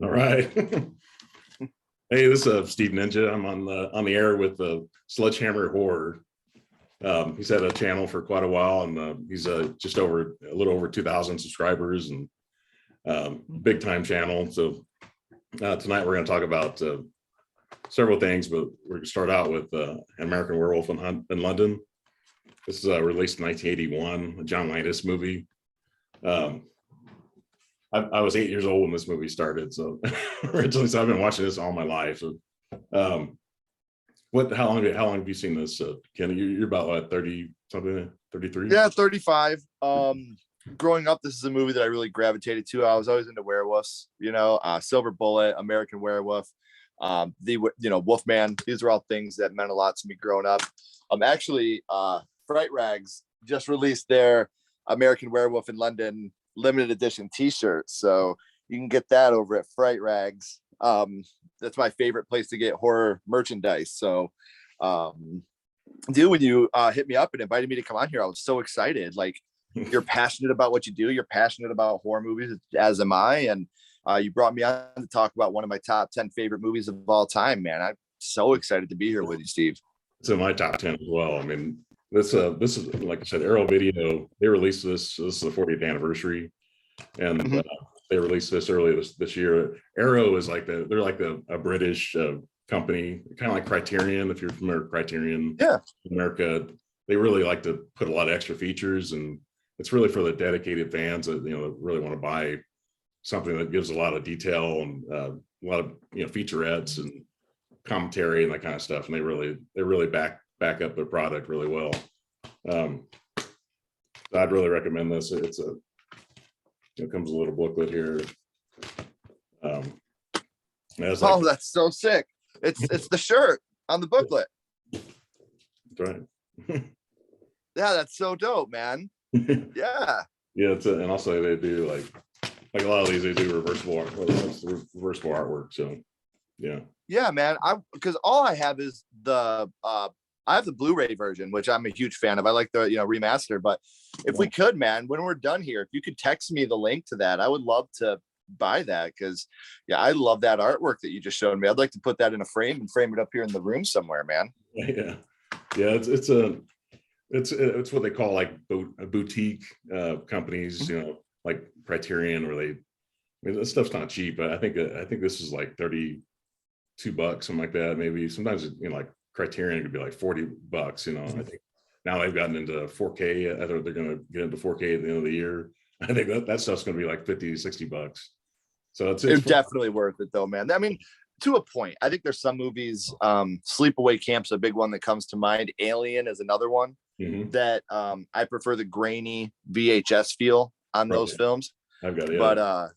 All right. Hey, this is Steve Ninja. I'm on the air with Sledgehammer Horror. He's had a channel for quite a while, and he's just a little over 2,000 subscribers, and big time channel. So tonight we're going to talk about several things, but we're going to start out with American Werewolf in London. This is released in 1981, a John Landis movie. I was 8 years old when this movie started, so originally, so I've been watching this all my life. So, how long have you seen this, Ken? You're about what, 30 something, 33? Yeah, 35. Growing up, this is a movie that I really gravitated to. I was always into werewolves, Silver Bullet, American Werewolf, Wolfman. These are all things that meant a lot to me growing up. Actually, Fright Rags just released their American Werewolf in London limited edition t-shirt, so you can get that over at Fright Rags. That's my favorite place to get horror merchandise. So dude, when you hit me up and invited me to come on here, I was so excited. Like, you're passionate about what you do, you're passionate about horror movies, as am I, and you brought me on to talk about one of my top 10 favorite movies of all time. Man, I'm so excited to be here with you, Steve. It's in my top 10 as well. I mean, this is, like I said, Arrow Video, they released this is the 40th anniversary, and they released this earlier this year. Arrow is like they're like a British company, kind of like Criterion, if you're familiar with Criterion. Yeah, in America, they really like to put a lot of extra features, and it's really for the dedicated fans that really want to buy something that gives a lot of detail and a lot of featurettes and commentary and that kind of stuff, and they really back up their product really well. I'd really recommend this. It comes a little booklet here. That's so sick. It's the shirt on the booklet. That's right. Yeah, that's so dope, man. Yeah. Yeah, and also they do like a lot of these, they do reversible artwork. So yeah, man. Because all I have is I have the Blu-ray version, which I'm a huge fan of. I like the remaster, but if we could, man, when we're done here, if you could text me the link to that, I would love to buy that, because I love that artwork that you just showed me. I'd like to put that in a frame and frame it up here in the room somewhere, man. Yeah. It's what they call like boutique companies, like Criterion, where this stuff's not cheap, but I think this is like $32, something like that. Maybe sometimes like Criterion could be like $40. I think now they've gotten into 4K. I think they're going to get into 4K at the end of the year. I think that stuff's going to be like $50-$60. So it's definitely worth it though, man. I mean, to a point. I think there's some movies. Sleepaway Camp's a big one that comes to mind. Alien is another one that I prefer the grainy VHS feel on those films. I've got it. But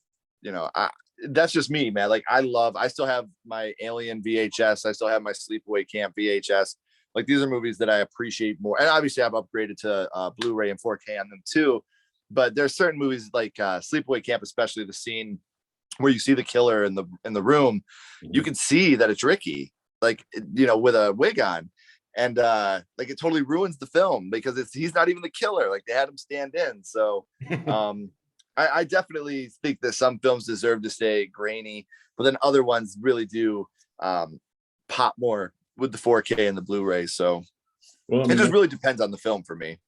that's just me, man. Like, I still have my Alien VHS. I still have my Sleepaway Camp VHS. Like, these are movies that I appreciate more. And obviously I've upgraded to Blu-ray and 4K on them too. But there's certain movies like Sleepaway Camp, especially the scene where you see the killer in the room, you can see that it's Ricky, like, with a wig on. And like, it totally ruins the film because he's not even the killer. Like, they had him stand in. So I definitely think that some films deserve to stay grainy, but then other ones really do pop more with the 4K and the Blu-ray. So it just really depends on the film for me.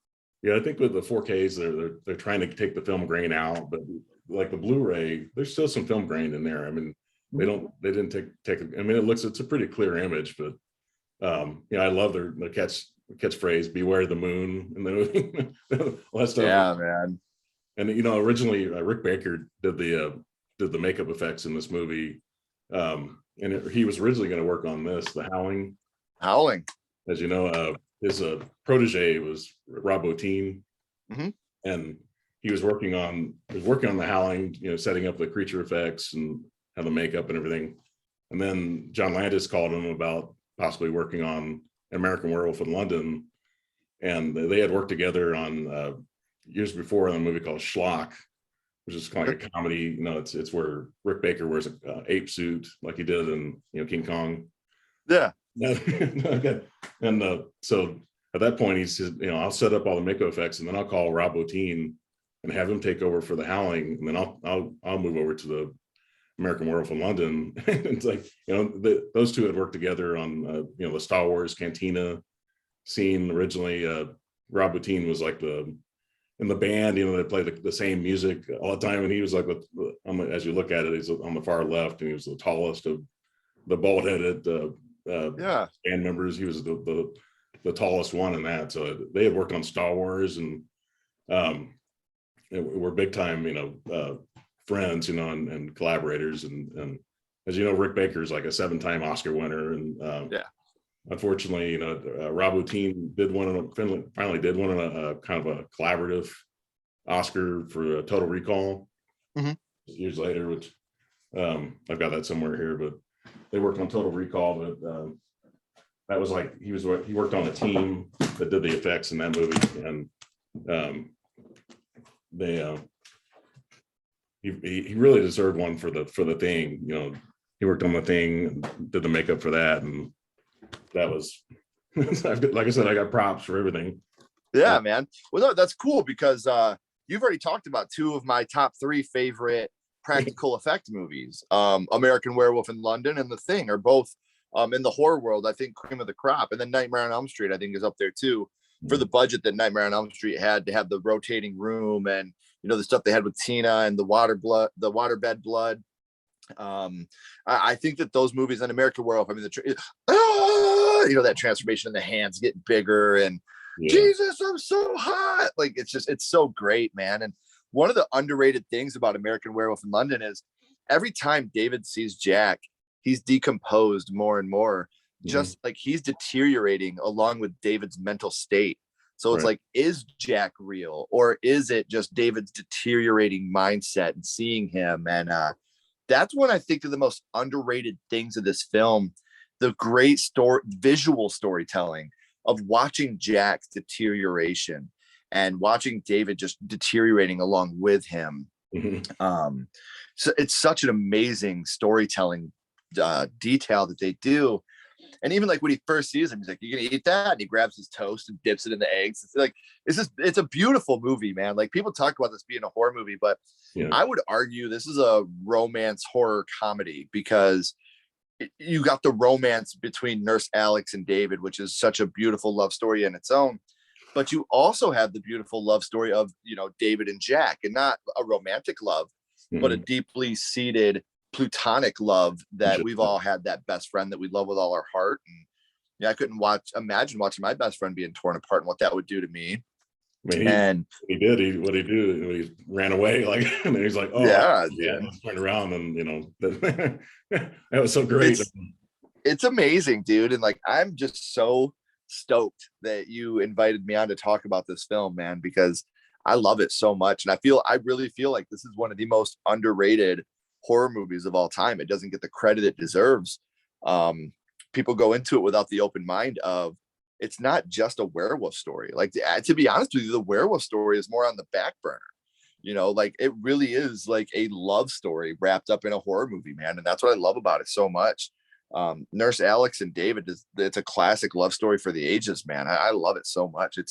Yeah, I think with the 4Ks, they're trying to take the film grain out, but like the Blu-ray, there's still some film grain in there. I mean, they didn't take. I mean, it's a pretty clear image, but I love their catchphrase, "Beware the moon," and then all that stuff. Yeah, man. And originally Rick Baker did the makeup effects in this movie, and he was originally going to work on this, The Howling. As you know, his protege was Rob Bottin, and he was working on The Howling, setting up the creature effects and how the makeup and everything. And then John Landis called him about possibly working on American Werewolf in London, and they had worked together on years before on a movie called Schlock, which is kind of like a comedy. It's where Rick Baker wears an ape suit like he did in King Kong. Yeah. Okay. And so at that point he said, I'll set up all the makeup effects, and then I'll call Rob Bottin and have him take over for The Howling, and then I'll move over to American Werewolf in London. It's like, those two had worked together on the Star Wars Cantina scene originally. Rob Bottin was like in the band, they play the same music all the time, and he was like as you look at it, he's on the far left, and he was the tallest of the bald-headed band members. He was the tallest one in that. So they had worked on Star Wars, and we're big time friends, and collaborators, and as you know, Rick Baker's like a 7-time Oscar winner, and unfortunately, Rob Bottin finally did one on a kind of a collaborative Oscar for Total Recall years later, which I've got that somewhere here, but they worked on Total Recall, but that was like he worked on a team that did the effects in that movie, and he really deserved one for the Thing. He worked on the Thing, did the makeup for that, and that was like I said, I got props for everything. Yeah, man. Well, no, that's cool, because you've already talked about 2 of my top 3 favorite practical effect movies. American Werewolf in London and The Thing are both in the horror world, I think, cream of the crop. And then Nightmare on Elm Street, I think, is up there too, for the budget that Nightmare on Elm Street had to have the rotating room and the stuff they had with Tina and the waterbed blood. I think that those movies and American Werewolf, I mean, that transformation in the hands getting bigger and Jesus, I'm so hot. Like, it's so great, man. And one of the underrated things about American Werewolf in London is every time David sees Jack, he's decomposed more and more, just like he's deteriorating along with David's mental state. So it's like, is Jack real, or is it just David's deteriorating mindset and seeing him? And that's when I think of the most underrated things of this film, the great visual storytelling of watching Jack's deterioration and watching David just deteriorating along with him. So it's such an amazing storytelling detail that they do. And even like when he first sees him, he's like, "You gonna eat that?" And he grabs his toast and dips it in the eggs. It's like, it's a beautiful movie, man. Like, people talk about this being a horror movie, but I would argue this is a romance horror comedy, because you got the romance between Nurse Alex and David, which is such a beautiful love story in its own. But you also have the beautiful love story of, David and Jack, and not a romantic love, but a deeply seated platonic love that we've all had, that best friend that we love with all our heart. And I couldn't imagine watching my best friend being torn apart and what that would do to me. I mean, what he did, he ran away, like, and then he's like, "Oh yeah," turned around, and that was so great. It's amazing, dude. And like, I'm just so stoked that you invited me on to talk about this film, man, because I love it so much. And I really feel like this is one of the most underrated horror movies of all time. It doesn't get the credit it deserves. People go into it without the open mind of, it's not just a werewolf story. Like, to be honest with you, the werewolf story is more on the back burner. Like, it really is like a love story wrapped up in a horror movie, man. And that's what I love about it so much. Nurse Alex and David, it's a classic love story for the ages, man. I love it so much. And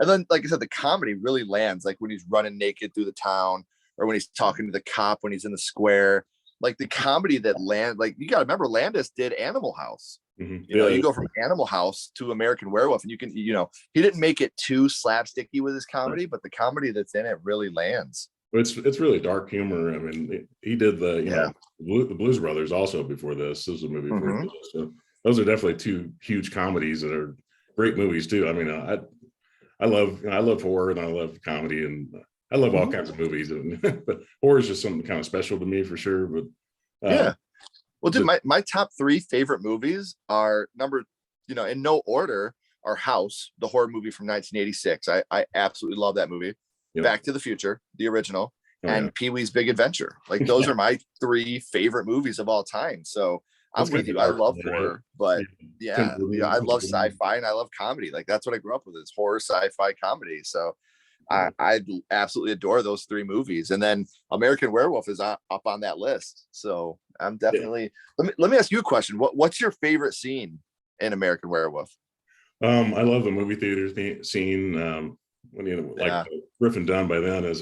then, like I said, the comedy really lands, like when he's running naked through the town, or when he's talking to the cop when he's in the square. Like, the comedy that like, you got to remember, Landis did Animal House. You go from Animal House to American Werewolf, and you can, he didn't make it too slapsticky with his comedy, but the comedy that's in it really lands. It's really dark humor. I mean, he did the Blues Brothers also before this. This was a movie before this. So those are definitely 2 huge comedies that are great movies too. I mean, I love horror, and I love comedy, and I love all kinds of movies, but horror is just something kind of special to me for sure. But well, dude, my top 3 favorite movies are in no order, are House, the horror movie from 1986. I absolutely love that movie. Back to the Future, the original, and Pee-wee's Big Adventure. Like, those are my 3 favorite movies of all time. So I'm with you. I love horror, but I love sci-fi and I love comedy. Like, that's what I grew up with, is horror, sci-fi, comedy. So I absolutely adore those 3 movies. And then American Werewolf is up on that list. So I'm definitely, let me ask you a question. What's your favorite scene in American Werewolf? I love the movie theater scene. When Griffin Dunn by then is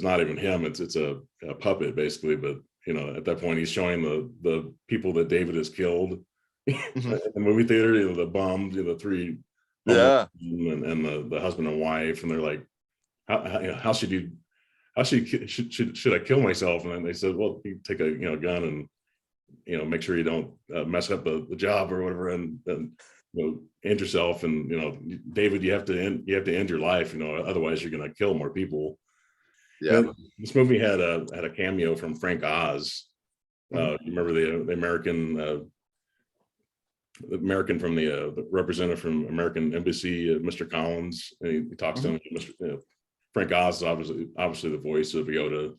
not even him. It's a puppet basically, but at that point he's showing the people that David has killed in the movie theater, the bums, the three, and the husband and wife, and they're like, how should I kill myself? And then they said, well, you take a gun and make sure you don't mess up the job or whatever, and end yourself. And David, you have to end your life, otherwise you're going to kill more people. Yeah. This movie had a cameo from Frank Oz. You remember the American from the representative from American Embassy, Mr. Collins, and he talks to him. Frank Oz is obviously the voice of Yoda.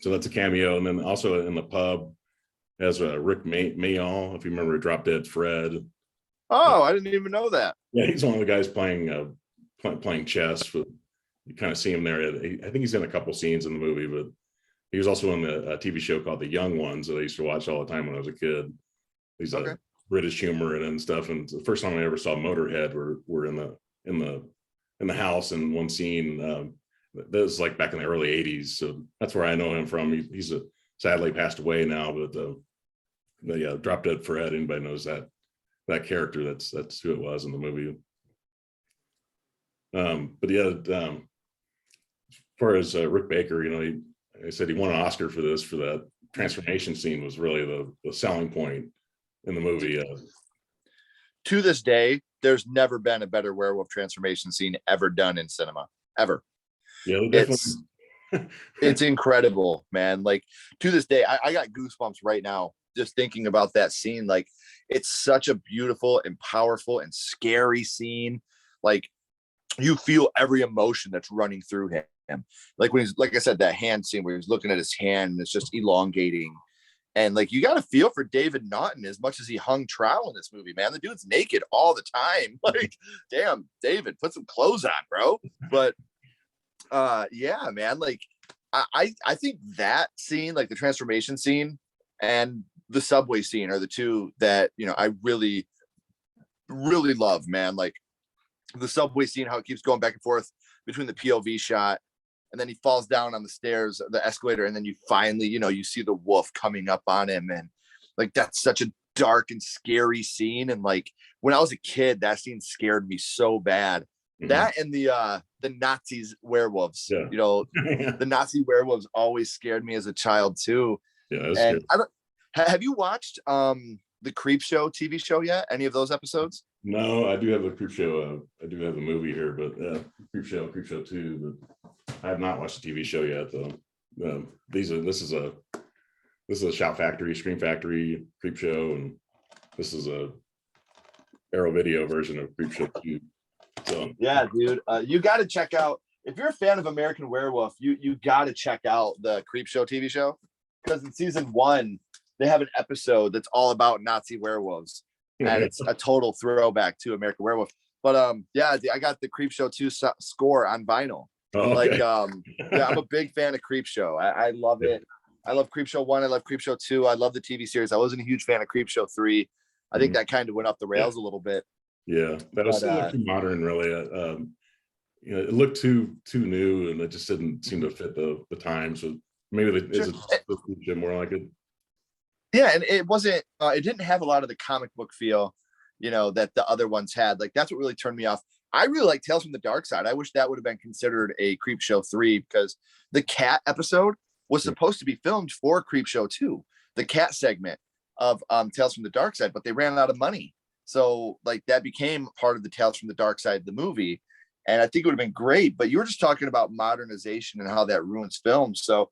So that's a cameo. And then also in the pub has Rick Mayall, if you remember Drop Dead Fred. Oh, I didn't even know that. Yeah, he's one of the guys playing chess. You kind of see him there. I think he's in a couple scenes in the movie, but he was also in the TV show called The Young Ones that I used to watch all the time when I was a kid. He's a British humor and stuff. And the first time I ever saw Motorhead, we're in the house in one scene. That was like back in the early 80s. So that's where I know him from. He's sadly passed away now, but the Drop Dead Fred, anybody knows that character, that's who it was in the movie. But yeah, as far as Rick Baker, I said he won an Oscar for that transformation scene was really the selling point in the movie. To this day, there's never been a better werewolf transformation scene ever done in cinema, ever. Yeah, it's incredible, man. Like, to this day, I got goosebumps right now just thinking about that scene. Like, it's such a beautiful and powerful and scary scene. Like, you feel every emotion that's running through him. Like when he's, like I said, that hand scene where he's looking at his hand and it's just elongating. And like, you got to feel for David Naughton as much as he hung trowel in this movie, man. The dude's naked all the time. Like, damn, David, put some clothes on, bro. But yeah, man, like I think that scene, like the transformation scene and the subway scene, are the two that I really, really love, man. Like the subway scene, how it keeps going back and forth between the POV shot, and then he falls down on the stairs, the escalator, and then you finally, you see the wolf coming up on him, and like that's such a dark and scary scene. And like when I was a kid, that scene scared me so bad. That and the Nazis werewolves, the Nazi werewolves always scared me as a child too. Yeah, and have you watched the Creep Show TV show yet? Any of those episodes? No, I do have a Creep Show. I do have a movie here, but Creep Show 2. But I have not watched the TV show yet, though. This is a Shout Factory, Scream Factory Creep Show, and this is a Arrow Video version of Creep Show 2. So yeah, dude, you got to check out, if you're a fan of American Werewolf, you got to check out the Creep Show TV show, because in season 1 they have an episode that's all about Nazi werewolves, and it's a total throwback to American Werewolf. But yeah, I got the Creep Show 2 score on vinyl. Oh, okay. Like yeah, I'm a big fan of Creep Show. I love it. I love Creep Show 1. I love Creep Show 2. I love the TV series. I wasn't a huge fan of Creep Show 3. I think that kind of went off the rails a little bit. Yeah, that was too modern, really. It looked too new, and it just didn't seem to fit the times. So maybe it's more like it. Yeah, and it wasn't. It didn't have a lot of the comic book feel, that the other ones had. Like, that's what really turned me off. I really like Tales from the Dark Side. I wish that would have been considered a Creep Show 3, because the cat episode was supposed to be filmed for Creep Show 2, the cat segment of Tales from the Dark Side, but they ran out of money. So like that became part of the Tales from the Dark Side, the movie. And I think it would have been great, but you were just talking about modernization and how that ruins films. So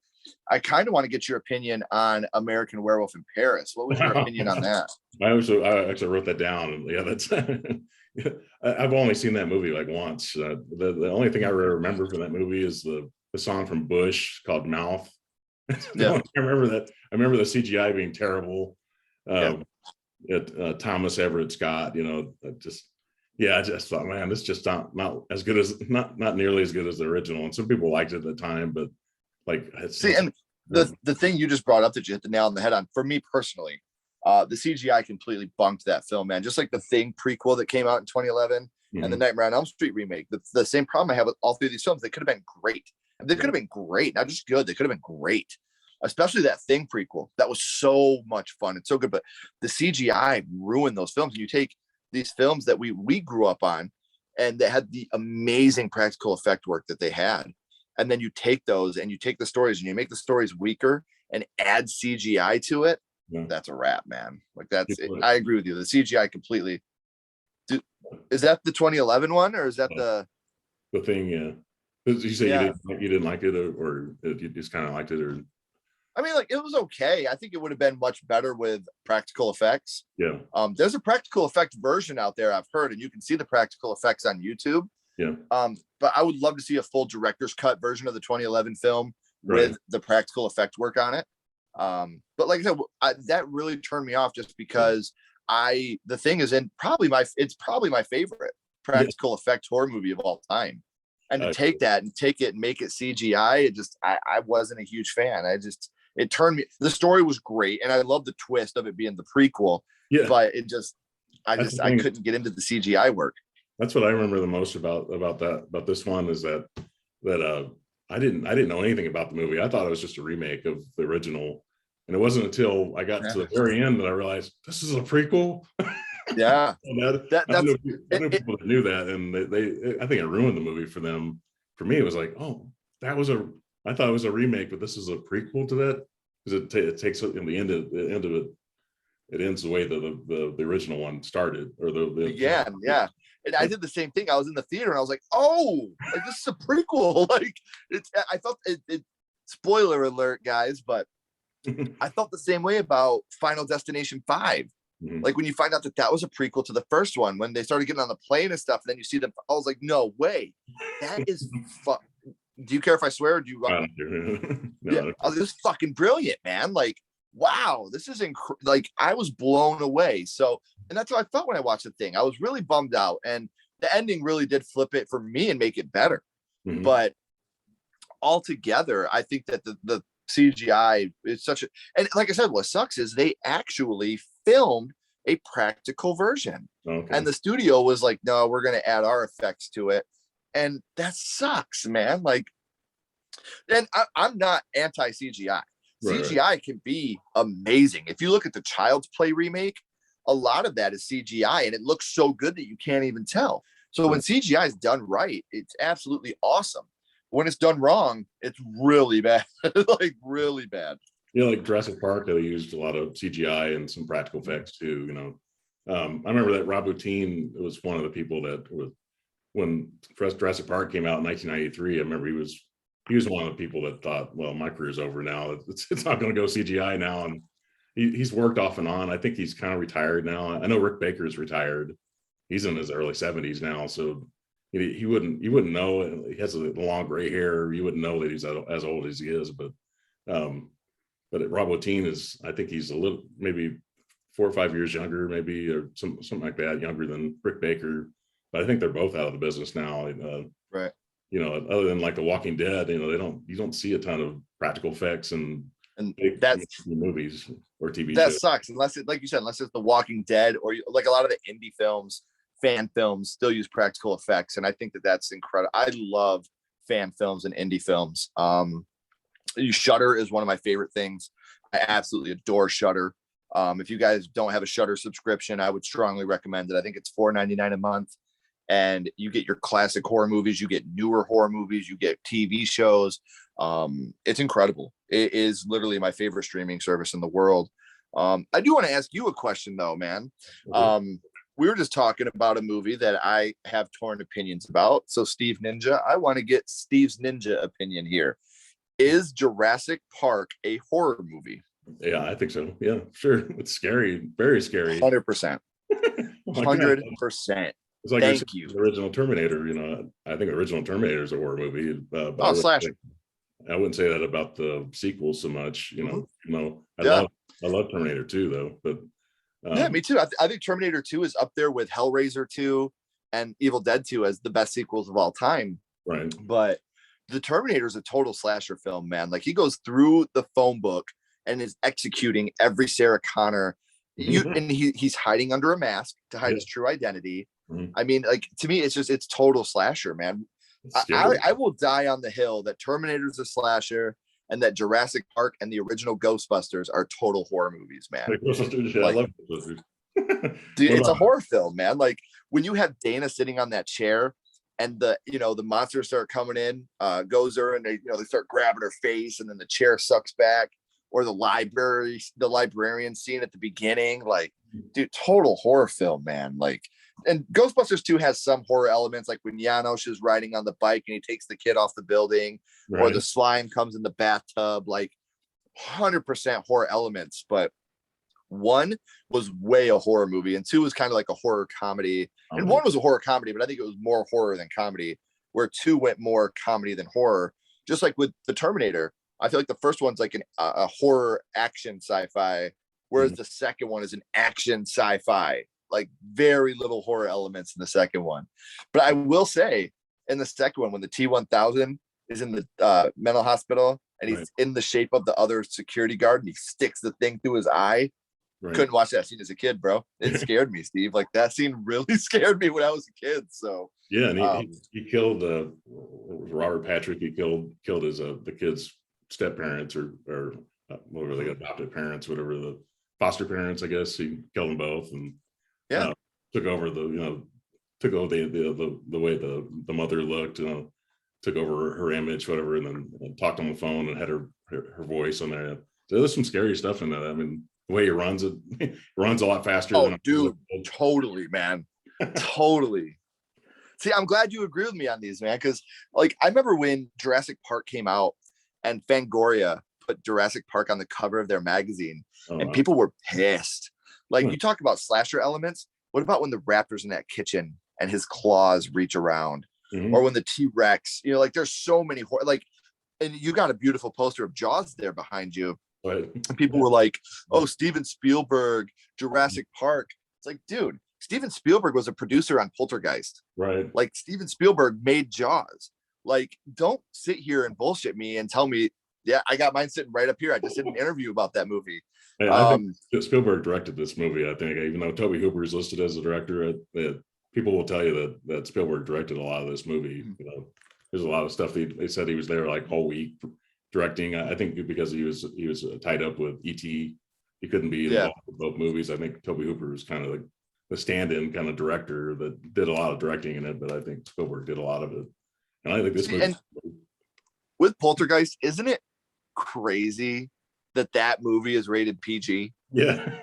I kind of want to get your opinion on American Werewolf in Paris. What was your opinion on that? I actually wrote that down. Yeah, that's I've only seen that movie like once. The only thing I remember from that movie is the song from Bush called Mouth. Yeah. I remember that. I remember the CGI being terrible. Thomas Everett Scott, I just thought, man, this just not as good as not nearly as good as the original. And some people liked it at the time, but like and the thing you just brought up that you hit the nail on the head on, for me personally, the CGI completely bunked that film, man. Just like the Thing prequel that came out in 2011 and the Nightmare on Elm Street remake. The same problem I have with all three of these films. They could have been great. They could have been great, not just good. They could have been great. especially that Thing prequel. That was so much fun. It's so good, but the CGI ruined those films. You take these films that we grew up on, and they had the amazing practical effect work that they had, and then you take those and you take the stories and you make the stories weaker and add CGI to it. Yeah. That's a wrap, man. Like that's it. I agree with you. The CGI completely. Is that the 2011 one, or is that the Thing? Yeah. You say you didn't like it, or you just kind of liked it, or? I mean, like, it was okay. I think it would have been much better with practical effects. Yeah. There's a practical effect version out there, I've heard, and you can see the practical effects on YouTube. Yeah. But I would love to see a full director's cut version of the 2011 film with the practical effect work on it. But like I said, that really turned me off, just because The Thing is probably my favorite practical effect horror movie of all time. And to take that and make it CGI, I wasn't a huge fan. It turned me. The story was great, and I love the twist of it being the prequel. Yeah. But I couldn't get into the CGI work. That's what I remember the most about this one, is that I didn't know anything about the movie. I thought it was just a remake of the original, and it wasn't until I got to the very end that I realized this is a prequel. Yeah. I know people that knew that, and I think it ruined the movie for them. For me, it was like, oh, I thought it was a remake, but this is a prequel to that, because it takes in the end of it. It ends the way the original one started, or yeah. And I did the same thing. I was in the theater and I was like, oh, like, this is a prequel. Like, I felt it. Spoiler alert, guys, but I felt the same way about Final Destination 5. Mm-hmm. Like, when you find out that was a prequel to the first one, when they started getting on the plane and stuff, and then you see them, I was like, no way, that is do you care if I swear, or do you? No. Yeah, I was just fucking brilliant, man. Like, wow, this is like, I was blown away. So, and that's what I felt when I watched The Thing. I was really bummed out, and the ending really did flip it for me and make it better. Mm-hmm. But altogether, I think that the CGI is and like I said, what sucks is they actually filmed a practical version. Okay. And the studio was like, no, we're going to add our effects to it. And that sucks, man. Like, and I'm not anti-CGI. Right. CGI can be amazing. If you look at the Child's Play remake, a lot of that is CGI, and it looks so good that you can't even tell. So when CGI is done right, it's absolutely awesome. When it's done wrong, it's really bad. Like, really bad. Like Jurassic Park, they used a lot of CGI and some practical effects too. I remember that Rob Bottin was one of the people that when Jurassic Park came out in 1993. I remember he was one of the people that thought, well, my career's over now. It's not going to go CGI now. And he's worked off and on. I think he's kind of retired now. I know Rick Baker's retired. He's in his early 70s now, so you wouldn't know. He has a long gray hair. You wouldn't know that he's as old as he is. But Rob Bottin is, I think he's a little, maybe 4 or 5 years younger, maybe, or something like that, younger than Rick Baker. But I think they're both out of the business now. Right. Other than like The Walking Dead, you don't see a ton of practical effects and that's movies or TV that shows. Sucks, unless like you said, unless it's The Walking Dead, or like a lot of the indie films, fan films still use practical effects, and I think that's incredible. I love fan films and indie films. Shudder is one of my favorite things. I absolutely adore Shudder. If you guys don't have a Shudder subscription, I would strongly recommend it. I think it's $4.99 a month, and you get your classic horror movies, you get newer horror movies, you get TV shows. It's incredible. It is literally my favorite streaming service in the world. I do want to ask you a question though, man. We were just talking about a movie that I have torn opinions about. So Steve Ninja, I want to get Steve's ninja opinion here. Is Jurassic Park a horror movie? Yeah, I think so. Yeah, sure. It's scary, very scary. 100%. 100%. It's like Thank you. The original Terminator. I think original Terminator is a horror movie. Slasher. I wouldn't say that about the sequels so much. I love Terminator 2 though. But yeah, me too. I think Terminator 2 is up there with Hellraiser 2 and Evil Dead 2 as the best sequels of all time. Right. But the Terminator is a total slasher film, man. Like, he goes through the phone book and is executing every Sarah Connor. And he's hiding under a mask to hide his true identity. Mm-hmm. I mean, like, to me, it's total slasher, man. I will die on the hill that Terminator is a slasher and that Jurassic Park and the original Ghostbusters are total horror movies, man. Yeah, I love Ghostbusters. Dude, it's a horror film, man. Like when you have Dana sitting on that chair and the monsters start coming in, Gozer, and they start grabbing her face, and then the chair sucks back, or the librarian scene at the beginning, like, dude, total horror film, man. Like, and Ghostbusters 2 has some horror elements, like when Janos is riding on the bike and he takes the kid off the building, right, or the slime comes in the bathtub, like 100% horror elements. But 1 was way a horror movie, and 2 was kind of like a horror comedy. And 1 was a horror comedy, but I think it was more horror than comedy, where 2 went more comedy than horror. Just like with the Terminator, I feel like the first one's like a horror action sci-fi, whereas the second one is an action sci-fi, like very little horror elements in the second one. But I will say, in the second one, when the T-1000 is in the mental hospital and he's in the shape of the other security guard and he sticks the thing through his eye, couldn't watch that scene as a kid, bro. It scared me, Steve. Like, that scene really scared me when I was a kid. So yeah, and he killed Robert Patrick. He killed his the kid's step parents, or what were they, adopted parents, whatever, the foster parents, I guess. He killed them both, and took over the way the mother looked, took over her image, whatever, and then talked on the phone and had her voice on there. So there's some scary stuff in that. I mean, the way he runs it, runs a lot faster. Oh, dude, totally, man. Totally. See, I'm glad you agree with me on these, man, because like I remember when Jurassic Park came out and Fangoria put Jurassic Park on the cover of their magazine, and people were pissed. Like, you talk about slasher elements. What about when the raptor's in that kitchen and his claws reach around, or when the T-Rex? Like, there's so many like, and you got a beautiful poster of Jaws there behind you. Right. And people were like, "Oh, Steven Spielberg, Jurassic Park." It's like, dude, Steven Spielberg was a producer on Poltergeist. Right. Like, Steven Spielberg made Jaws. Like, don't sit here and bullshit me and tell me, yeah, I got mine sitting right up here. I just did an interview about that movie. Hey, I think Spielberg directed this movie. I think, even though Tobe Hooper is listed as a director, people will tell you that Spielberg directed a lot of this movie. There's a lot of stuff they said he was there like whole week directing. I think because he was tied up with E.T., he couldn't be involved with both movies. I think Tobe Hooper was kind of like the stand-in kind of director that did a lot of directing in it, but I think Spielberg did a lot of it. And I think this movie, with Poltergeist, isn't it crazy that movie is rated PG? Yeah.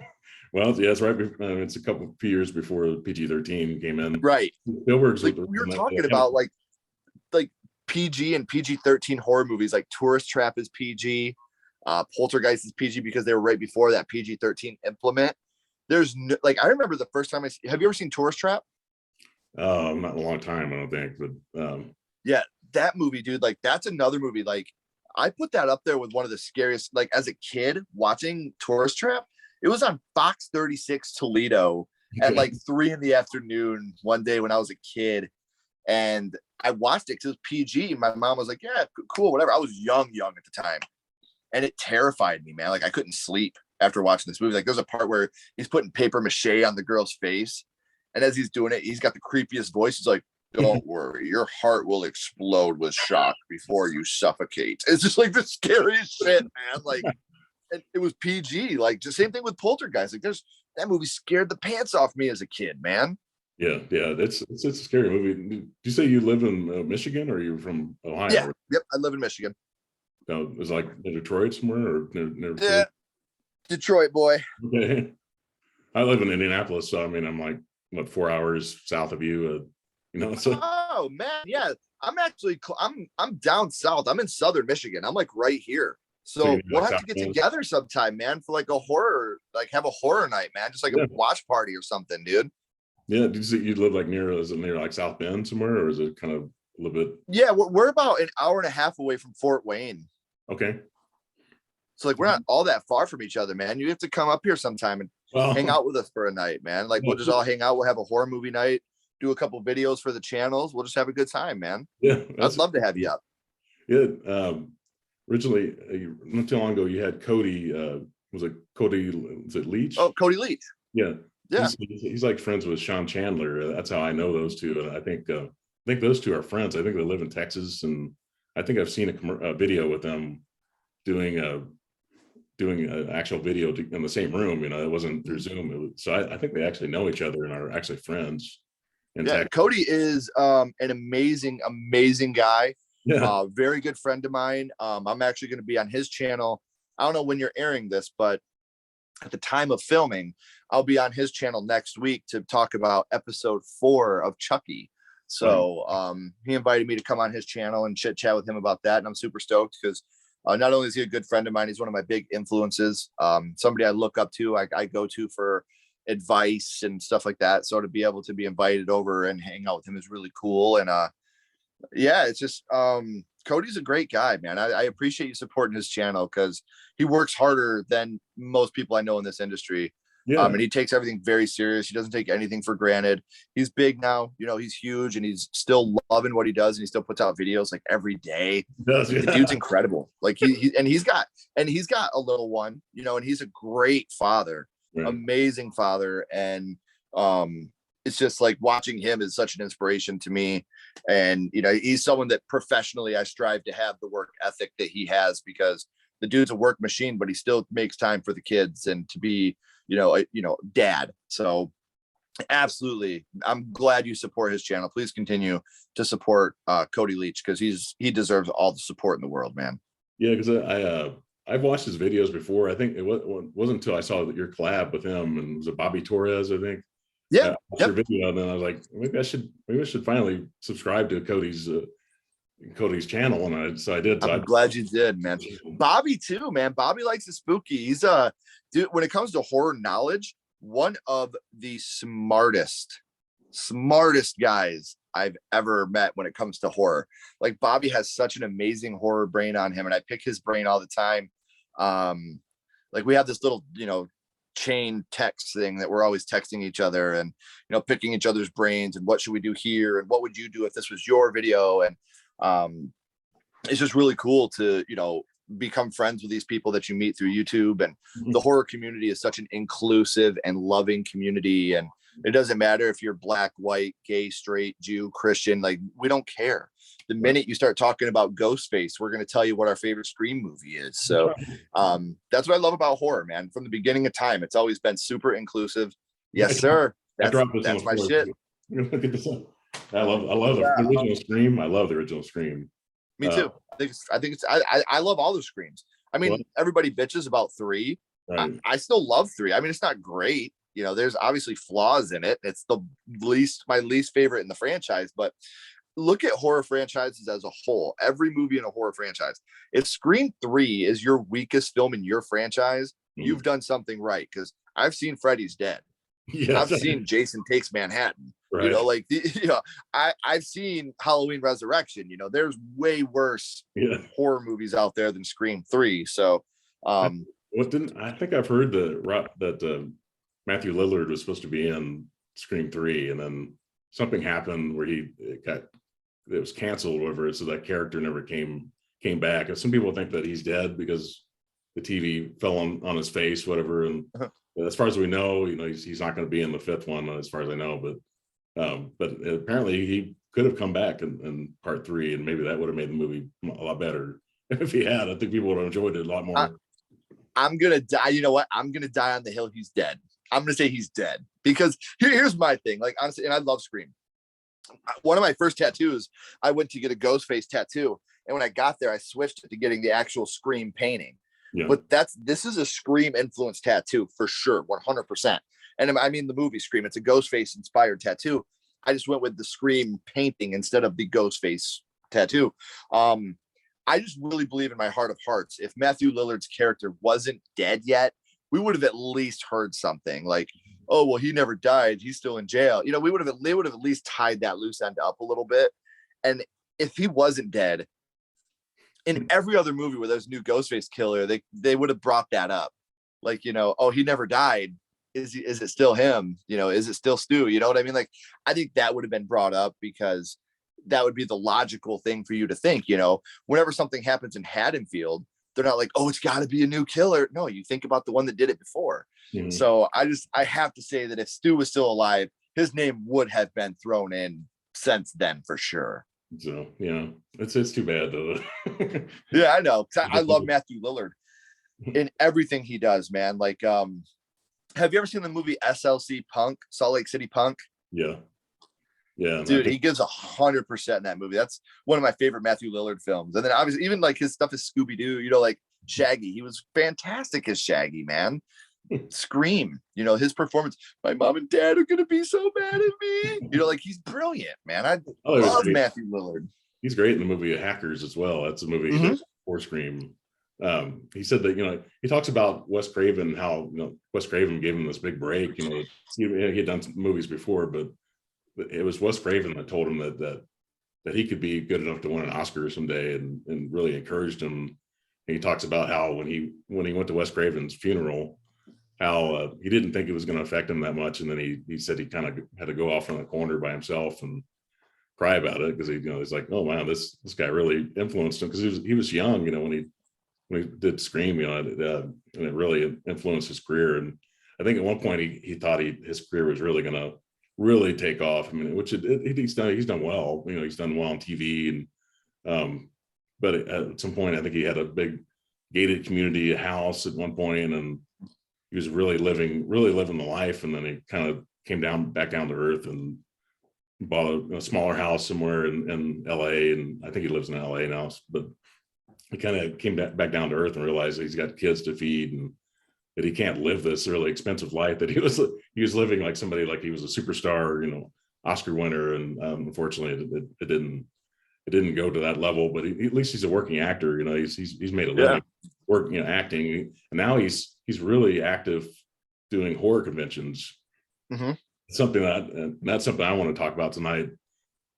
Well, yeah, it's right. It's a few years before PG-13 came in. Right. Spielberg's like, we were talking about like PG and PG-13 horror movies. Like Tourist Trap is PG. Poltergeist is PG because they were right before that PG-13 implement. There's no, like, I remember the first time have you ever seen Tourist Trap? Not in a long time, I don't think, but yeah, that movie, dude, like, that's another movie. Like, I put that up there with one of the scariest. Like, as a kid watching Tourist Trap, it was on Fox 36 Toledo at like 3 p.m. one day when I was a kid, and I watched it because it was PG. My mom was like, "Yeah, cool, whatever." I was young at the time, and it terrified me, man. Like, I couldn't sleep after watching this movie. Like, there's a part where he's putting paper mache on the girl's face, and as he's doing it, he's got the creepiest voice. He's like, "Don't worry, your heart will explode with shock before you suffocate." It's just like the scariest shit, man. Like, and it was PG. Like, the same thing with Poltergeist. Like, that movie scared the pants off me as a kid, man. Yeah, it's a scary movie. Did you say you live in Michigan, or are you from Ohio? Yeah, yep, I live in Michigan. No, is it like in Detroit somewhere, or near yeah, Detroit boy. Okay. I live in Indianapolis, so I mean, I'm like, what, 4 hours south of you, So. Oh man, yeah, I'm actually I'm down south. I'm in southern Michigan. I'm like right here. So we'll have to get together sometime, man, for like a horror, like have a horror night, man, just like a watch party or something, dude. Yeah, did you say you live like is it near like South Bend somewhere, or is it kind of a little bit? Yeah, we're about an hour and a half away from Fort Wayne. Okay. So like, we're not all that far from each other, man. You have to come up here sometime and hang out with us for a night, man. Like, we'll just all hang out. We'll have a horror movie night, do a couple videos for the channels. We'll just have a good time, man. Yeah, I'd love to have you up. Yeah. Originally, not too long ago, you had Cody. Was it Cody? Is it Leach? Oh, Cody Leach. Yeah. Yeah. He's like friends with Sean Chandler. That's how I know those two. And I think those two are friends. I think they live in Texas, and I think I've seen a video with them doing an actual video in the same room. It wasn't through Zoom. So I think they actually know each other and are actually friends. Yeah, Cody is an amazing guy. Yeah. Very good friend of mine. I'm actually going to be on his channel. I don't know when you're airing this, but at the time of filming, I'll be on his channel next week to talk about episode 4 of Chucky. So he invited me to come on his channel and chit chat with him about that. And I'm super stoked because not only is he a good friend of mine, he's one of my big influences. Somebody I look up to, I go to for advice and stuff like that. So to be able to be invited over and hang out with him is really cool. And yeah, it's just Cody's a great guy, man. I appreciate you supporting his channel because he works harder than most people I know in this industry. Yeah. And he takes everything very serious. He doesn't take anything for granted. He's big now, he's huge, and he's still loving what he does, and he still puts out videos like every day. The dude's incredible. Like he's got a little one, and he's a great father, amazing father. And it's just like watching him is such an inspiration to me. And he's someone that professionally I strive to have the work ethic that he has, because the dude's a work machine, but he still makes time for the kids and to be dad. So absolutely, I'm glad you support his channel. Please continue to support Cody Leach, because he deserves all the support in the world, man. Yeah, because I've watched his videos before. I think it wasn't until I saw your collab with him, and was it Bobby Torres, I think. Yeah. Your video, and then I was like, maybe I should finally subscribe to Cody's channel, and so I did. So I'm glad you did, man. Bobby too, man. Bobby likes the spooky. He's dude, when it comes to horror knowledge, one of the smartest guys I've ever met when it comes to horror. Like, Bobby has such an amazing horror brain on him, and I pick his brain all the time. Like, we have this little, chain text thing that we're always texting each other, and picking each other's brains, and what should we do here, and what would you do if this was your video. And it's just really cool to become friends with these people that you meet through YouTube. And the horror community is such an inclusive and loving community, and it doesn't matter if you're black, white, gay, straight, Jew, Christian. Like, we don't care. The minute you start talking about Ghostface, we're going to tell you what our favorite Scream movie is. So that's what I love about horror, man. From the beginning of time, it's always been super inclusive. Yes, sir. That's my shit. Look at this. I love the original Scream. I love the original Scream. Me too. I love all the Screams. I mean, everybody bitches about 3. Right. I still love 3. I mean, it's not great. There's obviously flaws in it. It's my least favorite in the franchise, but look at horror franchises as a whole. Every movie in a horror franchise, if Scream 3 is your weakest film in your franchise, you've done something right. Because I've seen Freddy's Dead. Yes. I've seen Jason Takes Manhattan. Right. I've seen Halloween Resurrection. There's way worse horror movies out there than Scream 3. So I think I've heard that Matthew Lillard was supposed to be in Scream 3, and then something happened where it was canceled or whatever, so that character never came back. And some people think that he's dead because the TV fell on his face, whatever. And as far as we know, he's not going to be in the 5th one, as far as I know. But apparently he could have come back in part 3, and maybe that would have made the movie a lot better. If he had, I think people would have enjoyed it a lot more. I'm gonna die. You know what? I'm gonna die on the hill. He's dead. I'm gonna say he's dead, because here's my thing. Like, honestly, and I love Scream. One of my first tattoos, I went to get a Ghostface tattoo, and when I got there, I switched it to getting the actual Scream painting. Yeah. But this is a Scream influenced tattoo for sure, 100%. And I mean the movie Scream, it's a Ghostface inspired tattoo. I just went with the Scream painting instead of the Ghostface tattoo. I just really believe in my heart of hearts, if Matthew Lillard's character wasn't dead yet, we would have at least heard something like, oh, well, he never died, he's still in jail. They would have at least tied that loose end up a little bit. And if he wasn't dead, in every other movie where there's a new Ghostface killer, they would have brought that up. Like, oh, he never died. Is it still him? Is it still Stu? You know what I mean? Like, I think that would have been brought up, because that would be the logical thing for you to think. Whenever something happens in Haddonfield, they're not like, oh, it's got to be a new killer. No, you think about the one that did it before. Mm-hmm. So I have to say that if Stu was still alive, his name would have been thrown in since then, for sure. So it's too bad though. Yeah, I know. I love Matthew Lillard in everything he does, man. Like, have you ever seen the movie SLC Punk, Salt Lake City Punk? Yeah, dude, he gives 100% in that movie. That's one of my favorite Matthew Lillard films. And then obviously even like his stuff is Scooby-Doo, like Shaggy. He was fantastic as Shaggy, man. Scream, his performance. My mom and dad are gonna be so mad at me. Like he's brilliant, man. I love Matthew Lillard. He's great in the movie Hackers as well. That's a movie he did before Scream. He said that he talks about Wes Craven, how Wes Craven gave him this big break. He had done some movies before, but it was Wes Craven that told him that he could be good enough to win an Oscar someday, and really encouraged him. And he talks about how when he went to Wes Craven's funeral, how he didn't think it was going to affect him that much, and then he said he kind of had to go off in the corner by himself and cry about it, because he's like, oh wow, this guy really influenced him, because he was young, when he did Scream, and it really influenced his career. And I think at one point he thought his career was really going to really take off. I mean, which he's done well. He's done well on TV, and but at some point I think he had a big gated community house at one point, and he was really living the life. And then he kind of came back down to earth and bought a smaller house somewhere in LA, and I think he lives in LA now. But he kind of came back down to earth and realized that he's got kids to feed, and that he can't live this really expensive life that he was living, like somebody, like he was a superstar, Oscar winner. And unfortunately it didn't go to that level, but at least he's a working actor. He's made a living working, acting, and now he's really active doing horror conventions. Something that's something I want to talk about tonight,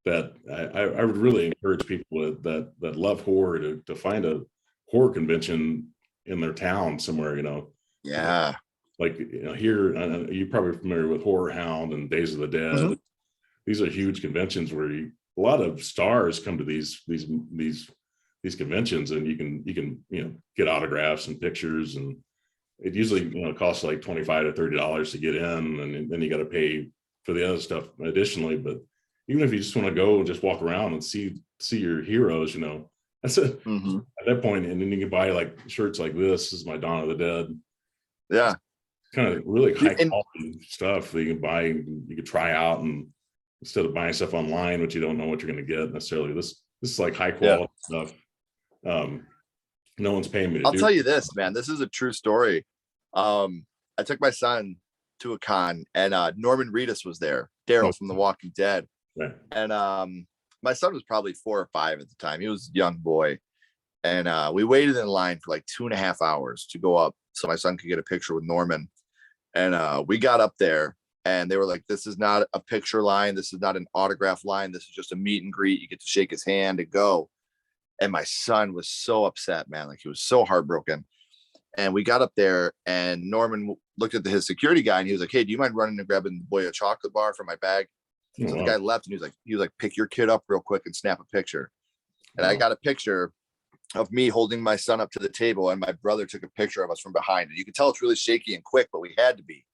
that I would really encourage people that love horror to find a horror convention in their town somewhere. Yeah, like here, you're probably familiar with Horror Hound and Days of the Dead. These are huge conventions where a lot of stars come to these conventions, and you can get autographs and pictures, and it usually costs like $25 to $30 to get in, and then you got to pay for the other stuff additionally. But even if you just want to go and just walk around and see your heroes, that's it. At that point, and then you can buy like shirts like this is my Dawn of the Dead. Yeah, kind of really high quality stuff that you can buy, you can try out, and instead of buying stuff online, which you don't know what you're going to get necessarily, this is like high quality stuff. No one's paying me to I'll tell you this, man, this is a true story. I took my son to a con, and Norman Reedus was there, Daryl from The Walking Dead. Right. And my son was probably 4 or 5 at the time. He was a young boy, and we waited in line for like 2.5 hours to go up so my son could get a picture with Norman. And we got up there, and they were like, this is not a picture line, this is not an autograph line, this is just a meet and greet. You get to shake his hand and go. And my son was so upset, man. Like, he was so heartbroken. And we got up there, and Norman looked at his security guy, and he was like, hey, do you mind running and grabbing the boy a chocolate bar from my bag? So the guy left, and he was like, pick your kid up real quick and snap a picture. And I got a picture of me holding my son up to the table, and my brother took a picture of us from behind. And you can tell it's really shaky and quick, but we had to be.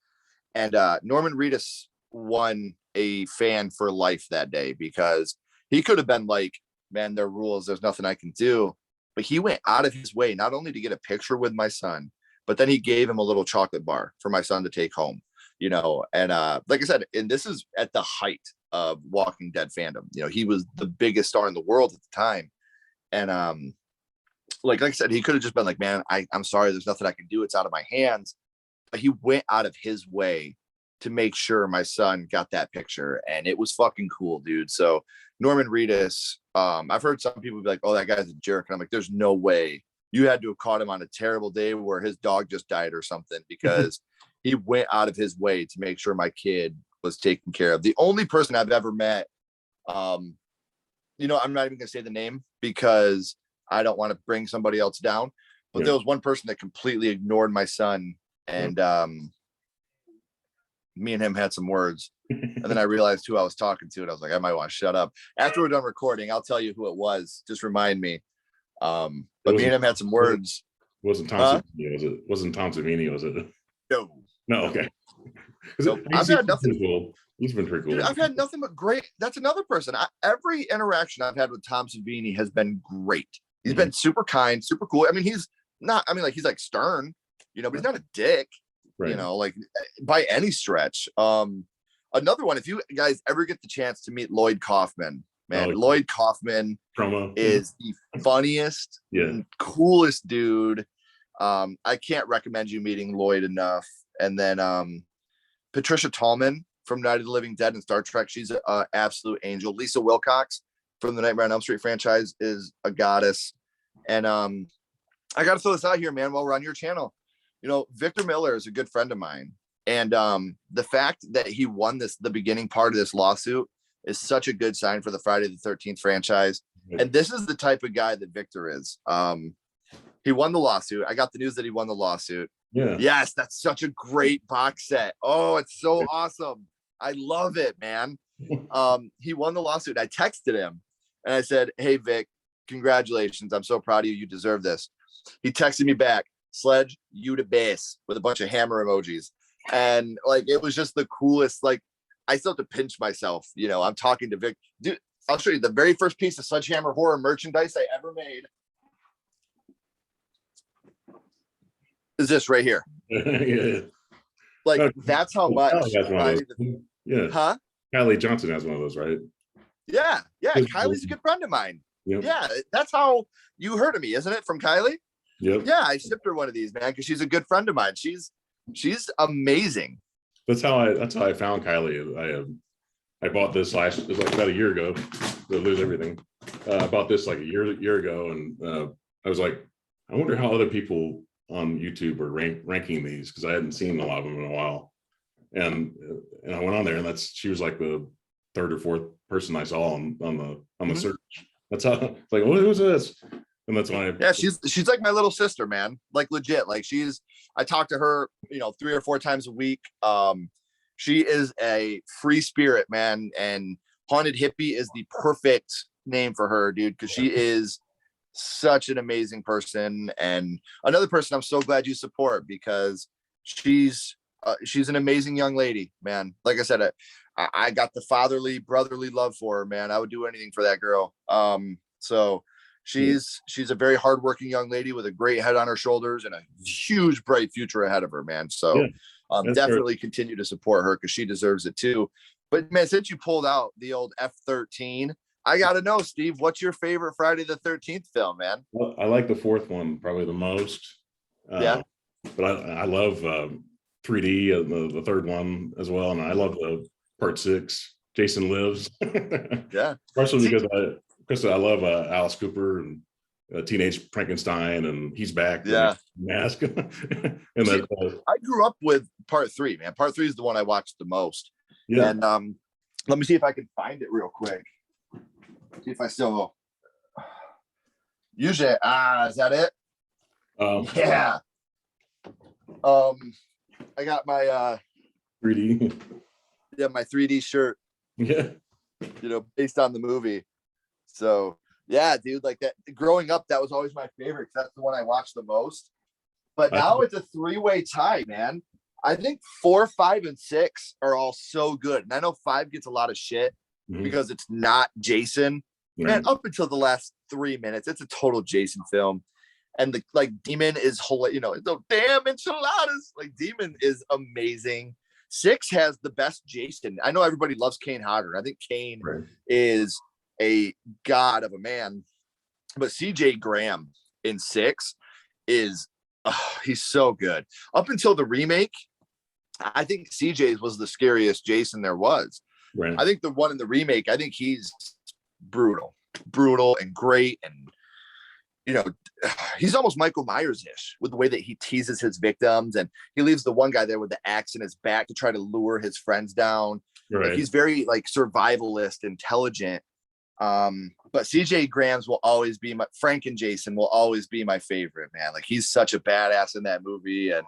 And Norman Reedus won a fan for life that day, because he could have been like, man, there are rules, there's nothing I can do. But he went out of his way not only to get a picture with my son, but then he gave him a little chocolate bar for my son to take home, and like I said, and this is at the height of Walking Dead fandom. He was the biggest star in the world at the time. And like I said, he could have just been like, man, I'm sorry, there's nothing I can do, it's out of my hands. But he went out of his way to make sure my son got that picture, and it was fucking cool, dude. So Norman Reedus, I've heard some people be like, oh, that guy's a jerk. And I'm like, there's no way. You had to have caught him on a terrible day where his dog just died or something, because he went out of his way to make sure my kid was taken care of. The only person I've ever met, I'm not even gonna say the name because I don't want to bring somebody else down, but there was one person that completely ignored my son, and me and him had some words, and then I realized who I was talking to, and I was like, I might want to shut up. After we're done recording, I'll tell you who it was. Just remind me. But me and him had some words. Wasn't Tom Savini, was it? Wasn't Tom Savini, was it? No. Okay. Nope. I've had nothing. He's been pretty cool. Dude, I've had nothing but great. That's another person. Every interaction I've had with Tom Savini has been great. He's been super kind, super cool. I mean, he's not, I mean, like, he's like stern, you know, but he's not a dick, Right. you know, like by any stretch. Another one, if you guys ever get the chance to meet Lloyd Kaufman, man, Lloyd Kaufman is the funniest, coolest dude. I can't recommend you meeting Lloyd enough. And then Patricia Tallman from Night of the Living Dead and Star Trek, she's an absolute angel. Lisa Wilcox from the Nightmare on Elm Street franchise is a goddess. And I got to throw this out here, man, while we're on your channel. You know, Victor Miller is a good friend of mine. And the fact that he won the beginning part of this lawsuit is such a good sign for the Friday the 13th franchise. And this is the type of guy that Victor is. He won the lawsuit. I got the news that he won the lawsuit. Yeah. Yes, that's such a great box set. Oh, it's so awesome. I love it, man. He won the lawsuit. I texted him and I said, "Hey, Vic, congratulations. I'm so proud of you. You deserve this." He texted me back, "Sledge, you the best," with a bunch of hammer emojis. And like, it was just the coolest. Like, I still have to pinch myself. You know, I'm talking to Vic. Dude, I'll show you the very first piece of Sledgehammer horror merchandise I ever made. Is this right here. Yeah. Like, that's how much. Yeah. Huh? Kylie Johnson has one of those, right? Yeah. Yeah. Kylie's a good friend of mine. Yep. Yeah. That's how you heard of me, isn't it? From Kylie? Yep. Yeah. I shipped her one of these, man, because she's a good friend of mine. She's amazing. That's how I found Kylie. I bought this it was like about a year ago. To lose everything. I bought this like a year ago, and I was like, I wonder how other people on YouTube are ranking these, because I hadn't seen a lot of them in a while. And I went on there, and she was like the third or fourth person I saw on the search. That's how it's like, what was this? And that's why she's like my little sister, man. Like, legit. Like, I talk to her, you know, 3 or 4 times a week. She is a free spirit, man, and Haunted Hippie is the perfect name for her, dude, because she is such an amazing person. And another person I'm so glad you support, because she's an amazing young lady, man. Like I said, I got the fatherly, brotherly love for her, man. I would do anything for that girl. So she's a very hardworking young lady with a great head on her shoulders and a huge, bright future ahead of her, man. So definitely continue to support her, because she deserves it too. But man, since you pulled out the old F-13, I got to know, Steve, what's your favorite Friday the 13th film, man? Well, I like the fourth one probably the most. But I love 3D, the third one as well. And I love the part 6, Jason Lives. Especially because I love Alice Cooper and Teenage Frankenstein, and he's back. Mask. And I grew up with part 3, man. Part 3 is the one I watched the most. Yeah. And let me see if I can find it real quick. See if I still usually is that it? Yeah. I got my 3D. Yeah, my 3D shirt. Yeah. You know, based on the movie. So yeah, dude, like that growing up, that was always my favorite, because that's the one I watched the most. But now it's a 3-way tie, man. I think 4, 5, and 6 are all so good. And I know 5 gets a lot of shit because it's not Jason. Man, up until the last 3 minutes, it's a total Jason film. And the Demon is whole, you know, the damn enchiladas. Like, Demon is amazing. 6 has the best Jason. I know everybody loves Kane Hodder. I think Kane is a god of a man. But CJ Graham in 6 is he's so good. Up until the remake, I think CJ's was the scariest Jason there was. I think the one in the remake, I think he's brutal and great. And, you know, he's almost Michael Myers-ish with the way that he teases his victims, and he leaves the one guy there with the axe in his back to try to lure his friends down. Like, he's very survivalist, intelligent. But CJ Graham's will always be Frank and Jason will always be my favorite, man. Like, he's such a badass in that movie. And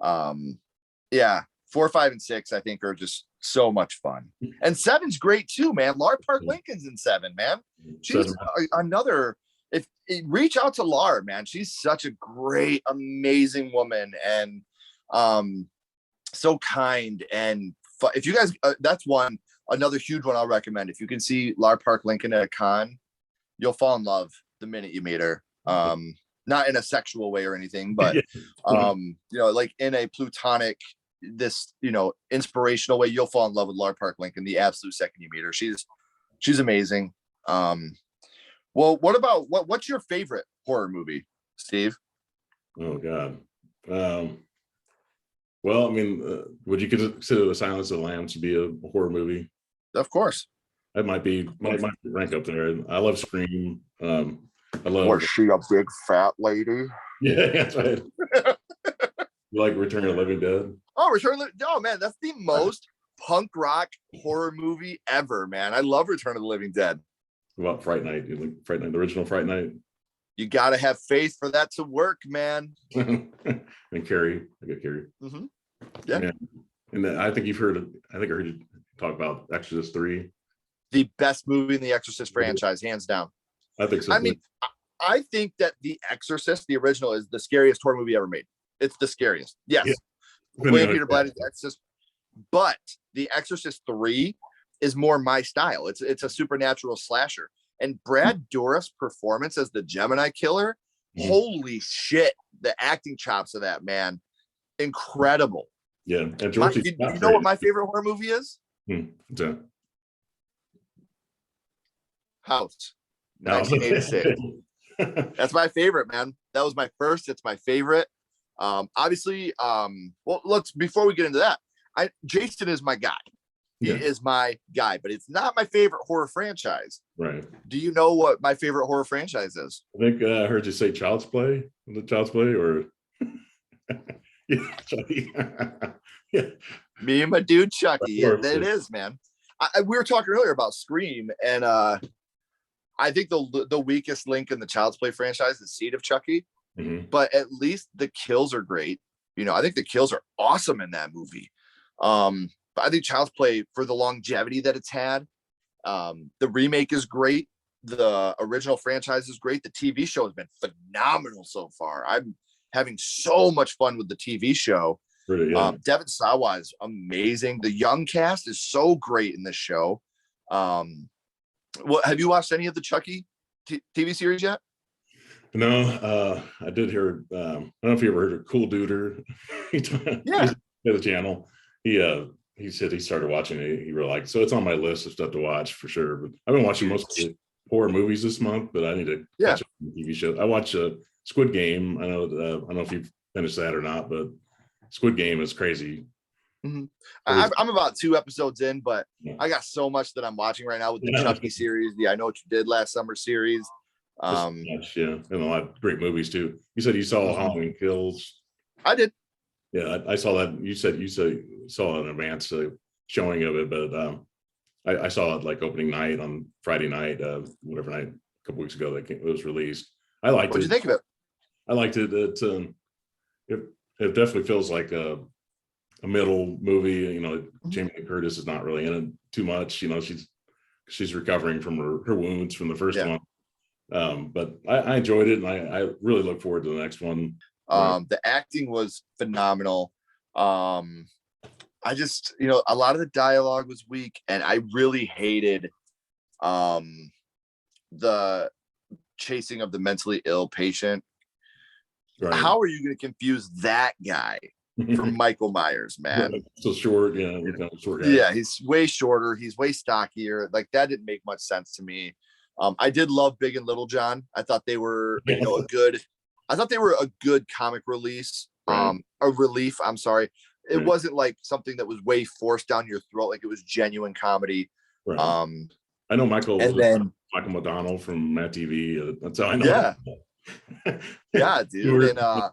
4, 5, and 6 I think are just so much fun. And 7's great too, man. Lar Park Lincoln's in 7, man. She's another. If reach out to Lar, man, she's such a great, amazing woman, and so kind and if you guys, that's another huge one I'll recommend. If you can see Lar Park Lincoln at a con, you'll fall in love the minute you meet her. Not in a sexual way or anything, but like in a platonic, inspirational way, you'll fall in love with Lar Park Lincoln the absolute second you meet her. She's amazing. Well, what's your favorite horror movie, Steve? Oh God. Well, I mean, would you consider The Silence of the Lambs to be a horror movie? Of course. That might rank up there. I love Scream. I love. Was she a big fat lady? Yeah, that's right. You like Return of the Living Dead? Oh man, that's the most punk rock horror movie ever, man. I love Return of the Living Dead. What about Fright Night? You like Fright Night, the original Fright Night? You got to have faith for that to work, man. And Carrie, I get Carrie. Mm-hmm. Yeah. And then I think I heard you talk about Exorcist 3. The best movie in the Exorcist franchise, hands down. I think so. I mean, I think that The Exorcist, the original, is the scariest horror movie ever made. It's the scariest. Yes. Yeah. William Peter Blatty's Exorcist. But The Exorcist 3 is more my style. It's a supernatural slasher. And Brad Dourif's performance as the Gemini killer, holy shit, the acting chops of that man, incredible. Yeah. And you know what my favorite horror movie is? House. 1986. That's my favorite, man. That was my first. It's my favorite. Obviously, before we get into that, Jason is my guy. He is my guy, but it's not my favorite horror franchise. Right. Do you know what my favorite horror franchise is? I think I heard you say Child's Play. The Child's Play, or yeah. Me and my dude Chucky. It is, man. We were talking earlier about Scream, and I think the weakest link in the Child's Play franchise is Seed of Chucky. Mm-hmm. But at least the kills are great. I think the kills are awesome in that movie. But I think Child's Play, for the longevity that it's had, the remake is great. The original franchise is great. The TV show has been phenomenal so far. I'm having so much fun with the TV show. Really, yeah. Devin Sawa is amazing. The young cast is so great in this show. Have you watched any of the Chucky TV series yet? No, I did hear. I don't know if you ever heard of Cool Duder. Yeah, the channel. He said he started watching it. He really liked it. So it's on my list of stuff to watch for sure. But I've been watching most of the horror movies this month, but I need to catch up on TV shows. I watch Squid Game. I don't know if you've finished that or not, but Squid Game is crazy. Mm-hmm. I'm about 2 episodes in, but I got so much that I'm watching right now with the Chucky series, the I Know What You Did Last Summer series. And a lot of great movies too. You said you saw Halloween Kills. I did. Yeah, I saw that. You said you saw an advance showing of it, but I saw it like opening night on Friday night, whatever night, a couple weeks ago that it was released. I liked it. What'd you think of it? I liked it. It definitely feels like a middle movie. Jamie Lee Curtis is not really in it too much. She's recovering from her wounds from the first one. But I enjoyed it, and I really look forward to the next one. The acting was phenomenal. I just, a lot of the dialogue was weak, and I really hated the chasing of the mentally ill patient. Right. How are you going to confuse that guy from Michael Myers, man? So short, short guy. Yeah, he's way shorter. He's way stockier. Like, that didn't make much sense to me. I did love Big and Little John. I thought they were, a good comic release. Right. A relief. I'm sorry. It wasn't like something that was way forced down your throat. Like, it was genuine comedy. Right. I know Michael McDonald from Matt TV. That's how I know. Yeah. Yeah, dude. And I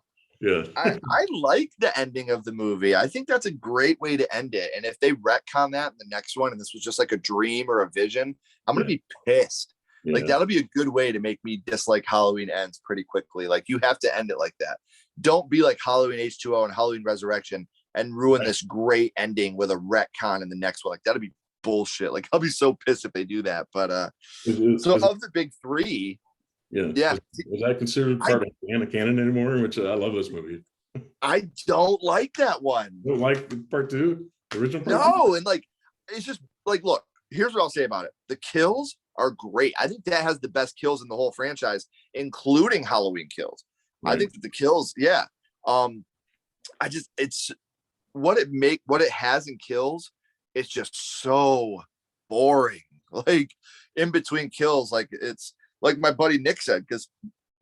like the ending of the movie. I think that's a great way to end it. And if they retcon that in the next one, and this was just like a dream or a vision, I'm gonna be pissed. Yeah. Like, that'll be a good way to make me dislike Halloween Ends pretty quickly. Like, you have to end it like that. Don't be like Halloween H2O and Halloween Resurrection and ruin this great ending with a retcon in the next one. Like, that'll be bullshit. Like, I'll be so pissed if they do that. But of the big three, is that considered part of canon anymore? Which I love this movie. I don't like that one. You don't like part 2? The original part No, and like it's just like, look, here's what I'll say about it. The kills are great. I think that has the best kills in the whole franchise, including Halloween kills. Right. I think that the kills, yeah. It's what it has in kills. It's just so boring. Like in between kills, like it's like my buddy Nick said, because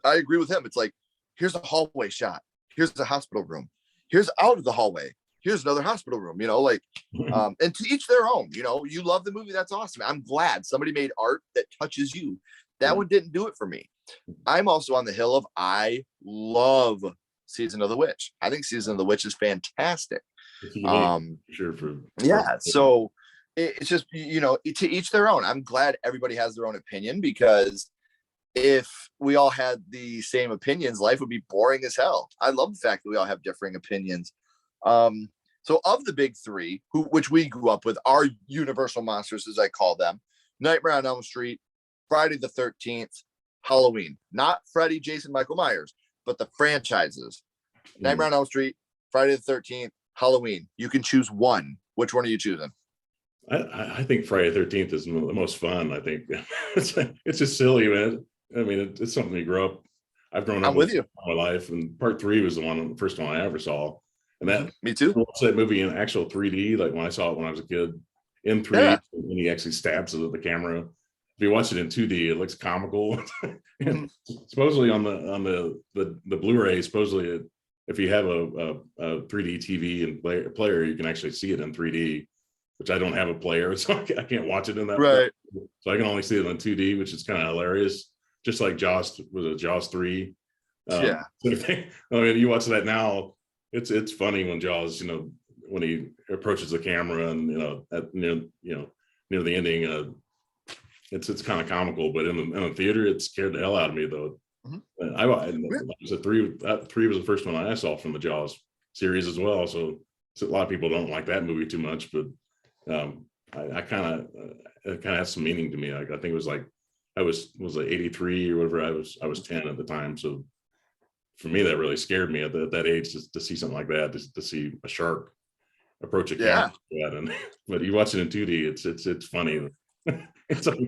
I agree with him. It's like, here's a hallway shot. Here's the hospital room. Here's out of the hallway. Here's another hospital room, like, and to each their own, you love the movie. That's awesome. I'm glad somebody made art that touches you. That one didn't do it for me. I'm also on the hill of, I love Season of the Witch. I think Season of the Witch is fantastic. Sure. Yeah. So it's just, to each their own. I'm glad everybody has their own opinion, because if we all had the same opinions, life would be boring as hell. I love the fact that we all have differing opinions. So of the big three, which we grew up with, our universal monsters, as I call them, Nightmare on Elm Street, Friday the 13th, Halloween. Not Freddy, Jason, Michael Myers, but the franchises. Nightmare on Elm Street, Friday the 13th, Halloween. You can choose one. Which one are you choosing? I think Friday the 13th is the most fun. I think it's just silly, man. I mean, it's something you grow up. I've grown up with you my life, and part 3 was the first one I ever saw. And that, me too. I watched that movie in actual 3D, like when I saw it when I was a kid in 3D, yeah. When he actually stabs it at the camera. If you watch it in 2D, it looks comical. And supposedly on the Blu-ray, supposedly if you have a 3D TV and player, you can actually see it in 3D, which I don't have a player, so I can't watch it in that. Right. So I can only see it in 2D, which is kind of hilarious. Just like Jaws, was it Jaws 3? Yeah. I mean, you watch that now. It's funny when Jaws, when he approaches the camera and near the ending, it's kind of comical. But in the theater, it scared the hell out of me though. I was at 3. That 3 was the first one I saw from the Jaws series as well. So a lot of people don't like that movie too much, but I kind of it kind of has some meaning to me. Like, I think it was like I was like 83 or whatever. I was 10 at the time, so. For me, that really scared me at that age, just to see something like that, to see a shark approach a camera. Yeah. But you watch it in 2D, it's funny. It's like,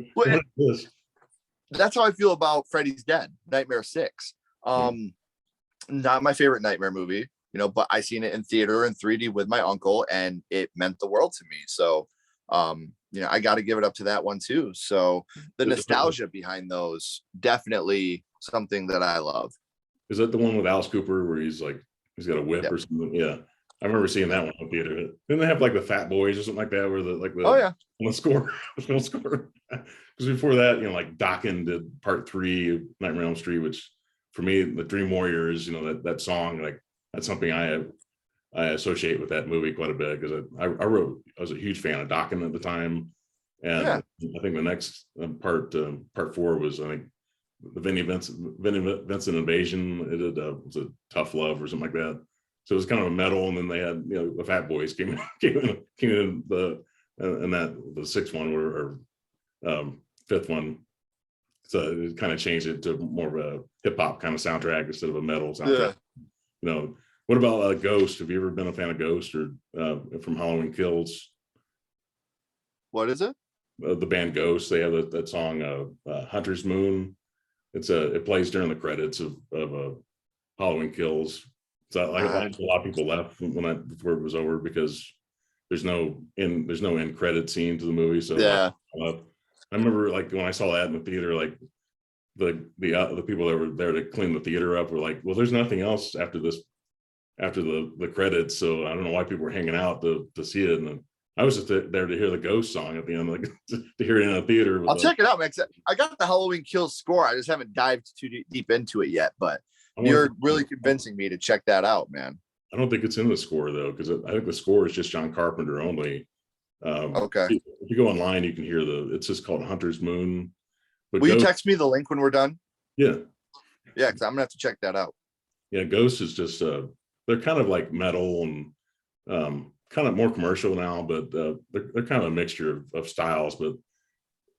that's how I feel about Freddy's Dead, Nightmare 6. Not my favorite Nightmare movie, but I seen it in theater in 3D with my uncle, and it meant the world to me. So, I got to give it up to that one too. So the nostalgia behind those, definitely something that I love. Is that the one with Alice Cooper where he's got a whip or something? Yeah, I remember seeing that one in the theater. Didn't they have like the Fat Boys or something like that, where the score? Because before that, like Dokken did part 3 of Nightmare on Elm Street, which for me, the Dream Warriors, that song, like that's something I associate with that movie quite a bit, because I was a huge fan of Dokken at the time, and I think the next part 4 was, I think, the Vinnie Vincent Invasion. It did was a Tough Love or something like that. So it was kind of a metal, and then they had the Fat Boys came in the 6th one or 5th one. So it kind of changed it to more of a hip hop kind of soundtrack instead of a metal soundtrack. Yeah. What about Ghost? Have you ever been a fan of Ghost or from Halloween Kills? What is it? The band Ghost. They have that song Hunter's Moon. It plays during the credits of Halloween Kills. So a lot of people left before it was over, because there's no end credit scene to the movie. So yeah, I remember like when I saw that in the theater, like the people that were there to clean the theater up were like, well, there's nothing else after the credits, so I don't know why people were hanging out to see it. And I was just there to hear the Ghost song at the end, like to hear it in a theater. I'll check it out, man. I got the Halloween Kills score. I just haven't dived too deep into it yet, but you're really convincing me to check that out, man. I don't think it's in the score though, because I think the score is just John Carpenter only. Okay. If you go online, you can hear it's just called Hunter's Moon. But will you text me the link when we're done? Yeah. Yeah, because I'm gonna have to check that out. Yeah, Ghost is just they're kind of like metal and kind of more commercial now, but they're kind of a mixture of styles. But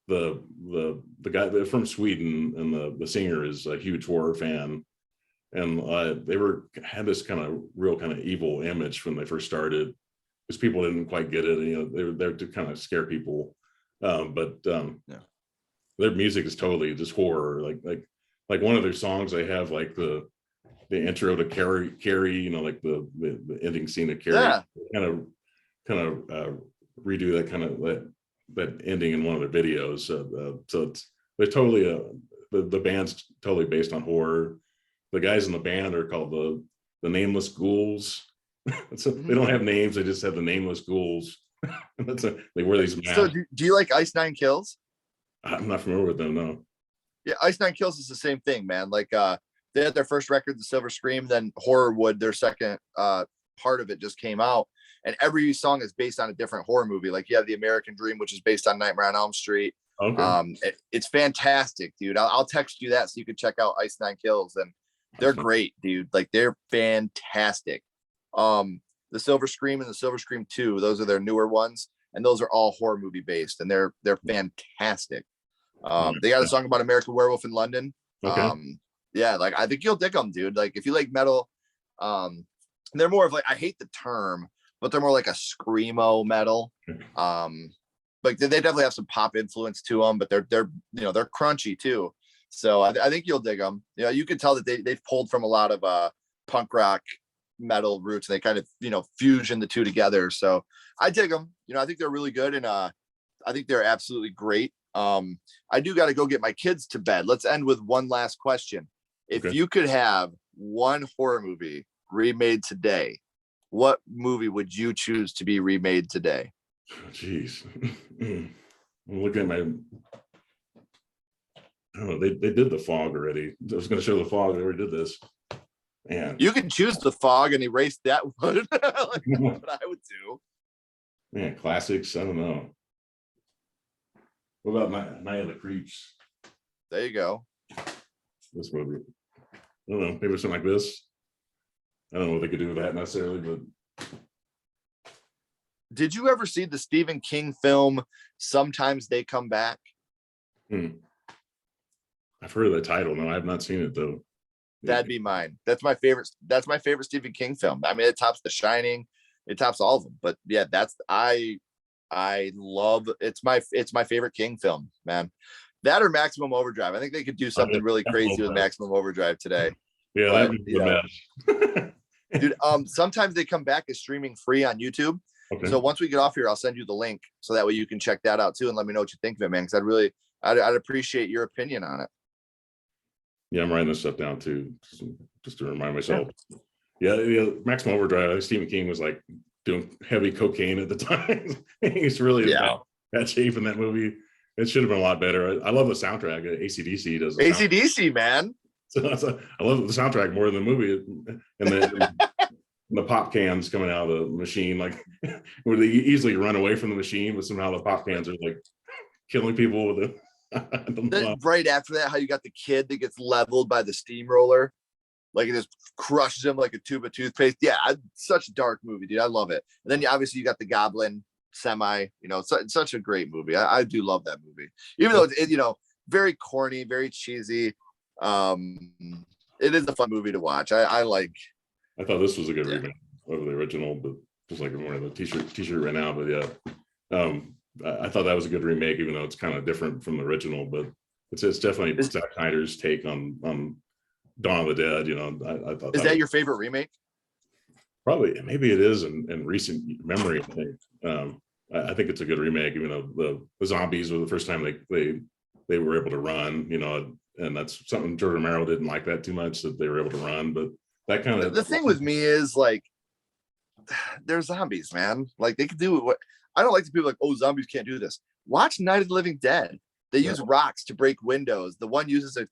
the guy, they're from Sweden, and the singer is a huge horror fan, and they had this kind of real kind of evil image when they first started, because people didn't quite get it. You know, they were there to kind of scare people. Their music is totally just horror. Like one of their songs, they have like the intro to Carrie, you know, like the ending scene of Carrie, kind of redo that kind of that ending in one of their videos. So they're totally the band's totally based on horror. The guys in the band are called the Nameless Ghouls. So they don't have names; they just have the Nameless Ghouls. They wear these masks. So do you like Ice Nine Kills? I'm not familiar with them, no. Yeah, Ice Nine Kills is the same thing, man. Like they had their first record, The Silver Scream, then Horrorwood, their second part of it just came out. And every song is based on a different horror movie. Like you have The American Dream, which is based on Nightmare on Elm Street. Okay. It's fantastic, dude. I'll text you that so you can check out Ice Nine Kills. And they're great, dude. Like they're fantastic. The Silver Scream and The Silver Scream 2, those are their newer ones. And those are all horror movie based. And they're fantastic. They got a song about American Werewolf in London. Okay. Yeah, like I think you'll dig them, dude. Like if you like metal, they're more of like, I hate the term, but they're more like a screamo metal. Like they definitely have some pop influence to them, but they're you know, they're crunchy too. So I think you'll dig them. You know, you can tell that they've pulled from a lot of punk rock metal roots. They kind of, you know, fusion the two together. So I dig them. You know, I think they're really good, and I think they're absolutely great. I do got to go get my kids to bed. Let's end with one last question. If you could have one horror movie remade today, what movie would you choose to be remade today? Jeez. I'm looking at my, I don't know, they did The Fog already. I was going to show The Fog. They already did this. Man. You can choose The Fog and erase that one. Like, that's what I would do. Man, classics. I don't know. What about Night of the Creeps? There you go. This movie. I don't know. Maybe something like this. I don't know what they could do with that necessarily, but. Did you ever see the Stephen King film, Sometimes They Come Back? I've heard of the title. No, I have not seen it though. That'd be mine. That's my favorite Stephen King film. I mean, it tops The Shining. It tops all of them. But yeah, I love it's my favorite King film, man. That or Maximum Overdrive. I think they could do something really crazy with Maximum Overdrive today. Yeah, that'd be the best. Dude, Sometimes They Come Back is streaming free on YouTube. Okay. So once we get off here, I'll send you the link so that way you can check that out too and let me know what you think of it, man. Because I'd appreciate your opinion on it. Yeah, I'm writing this stuff down too, just to remind myself. Yeah, Maximum Overdrive. Stephen King was like doing heavy cocaine at the time. He's really bad shape in that movie. It should have been a lot better. I love the soundtrack. AC/DC does. AC/DC, man. So I love the soundtrack more than the movie. And then the pop cans coming out of the machine, like where they easily run away from the machine, but somehow the pop cans are like killing people with it. Then right after that, how you got the kid that gets leveled by the steamroller, like it just crushes him like a tube of toothpaste. Yeah, such a dark movie, dude. I love it. And then obviously you got the Goblin semi. You know, it's such a great movie. I do love that movie, even though it's you know, very corny, very cheesy. It is a fun movie to watch. I thought this was a good remake of the original, but just like I'm wearing the t-shirt right now. But yeah, I thought that was a good remake, even though it's kind of different from the original. But it's definitely Zack Snyder's take on Dawn of the Dead. You know, I thought. Is that your favorite remake? Probably, maybe it is in recent memory. I think. I think it's a good remake, even though the zombies were the first time they were able to run. You know, and that's something George Romero didn't like that too much, that they were able to run. But that kind of the thing with me is like they're zombies, man. Like they could do what I don't like the people like, oh, zombies can't do this. Watch Night of the Living Dead. They use rocks to break windows. The one uses a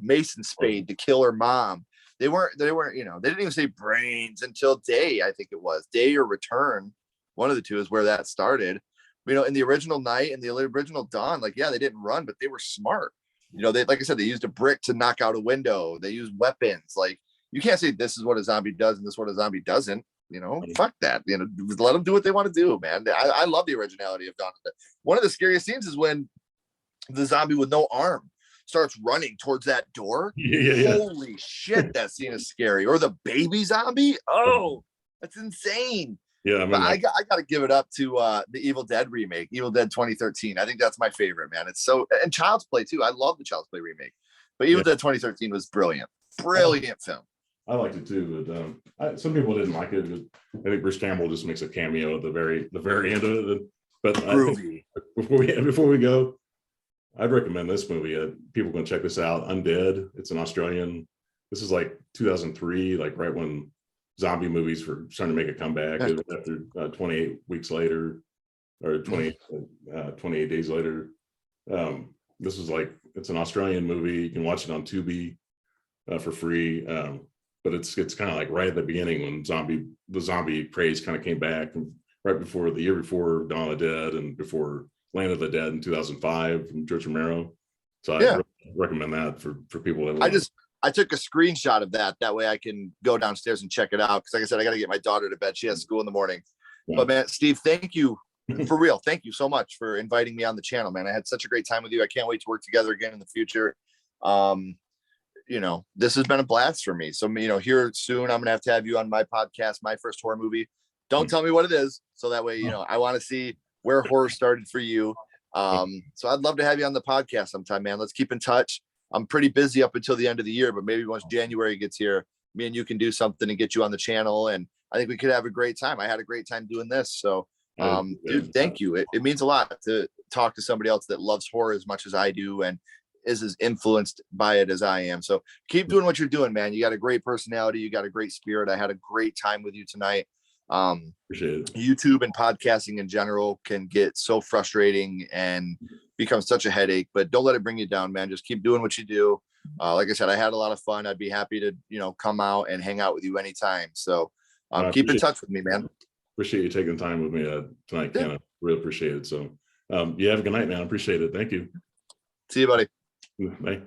mason spade to kill her mom. They weren't, you know, they didn't even say brains until Day, I think it was. Day or Return. One of the two is where that started. You know, in the original Night and the original Dawn, like, yeah, they didn't run, but they were smart. You know, they, like I said, they used a brick to knock out a window. They used weapons. Like, you can't say this is what a zombie does and this is what a zombie doesn't. You know, fuck that. You know, let them do what they want to do, man. I love the originality of Dawn of the Dead. One of the scariest scenes is when the zombie with no arm starts running towards that door. Holy shit, that scene is scary. Or the baby zombie. Oh, that's insane. Yeah, I mean, but I got to give it up to the Evil Dead remake, Evil Dead 2013. I think that's my favorite, man. It's so, and Child's Play too. I love the Child's Play remake, but Evil Dead 2013 was brilliant film. I liked it too, but some people didn't like it. I think Bruce Campbell just makes a cameo at the very end of it. But I think before we go, I'd recommend this movie. People can check this out. Undead. It's an Australian. This is like 2003, like right when zombie movies were starting to make a comeback. It was after 28 weeks later, or 28 days later. This is like, it's an Australian movie. You can watch it on Tubi for free. But it's kind of like right at the beginning when the zombie craze kind of came back, and right before the year before Dawn of the Dead and before Land of the Dead in 2005 from George Romero. So I really recommend that for people that I took a screenshot of that. That way I can go downstairs and check it out. Cause like I said, I got to get my daughter to bed. She has school in the morning. Yeah. But man, Steve, thank you for real. Thank you so much for inviting me on the channel, man. I had such a great time with you. I can't wait to work together again in the future. This has been a blast for me. So, here soon, I'm going to have you on my podcast, My First Horror Movie. Don't tell me what it is. So that way, I want to see where horror started for you. So I'd love to have you on the podcast sometime, man. Let's keep in touch. I'm pretty busy up until the end of the year, but maybe once January gets here, me and you can do something and get you on the channel. And I think we could have a great time. I had a great time doing this. So, dude, thank you. It means a lot to talk to somebody else that loves horror as much as I do and is as influenced by it as I am. So keep doing what you're doing, man. You got a great personality. You got a great spirit. I had a great time with you tonight. Appreciate it. YouTube and podcasting in general can get so frustrating and become such a headache, but don't let it bring you down, man. Just keep doing what you do. Like I said, I had a lot of fun. I'd be happy to, come out and hang out with you anytime. So keep in touch with me, man. Appreciate you taking time with me tonight, Ken. I really appreciate it. So you have a good night, man. I appreciate it. Thank you. See you, buddy. Bye.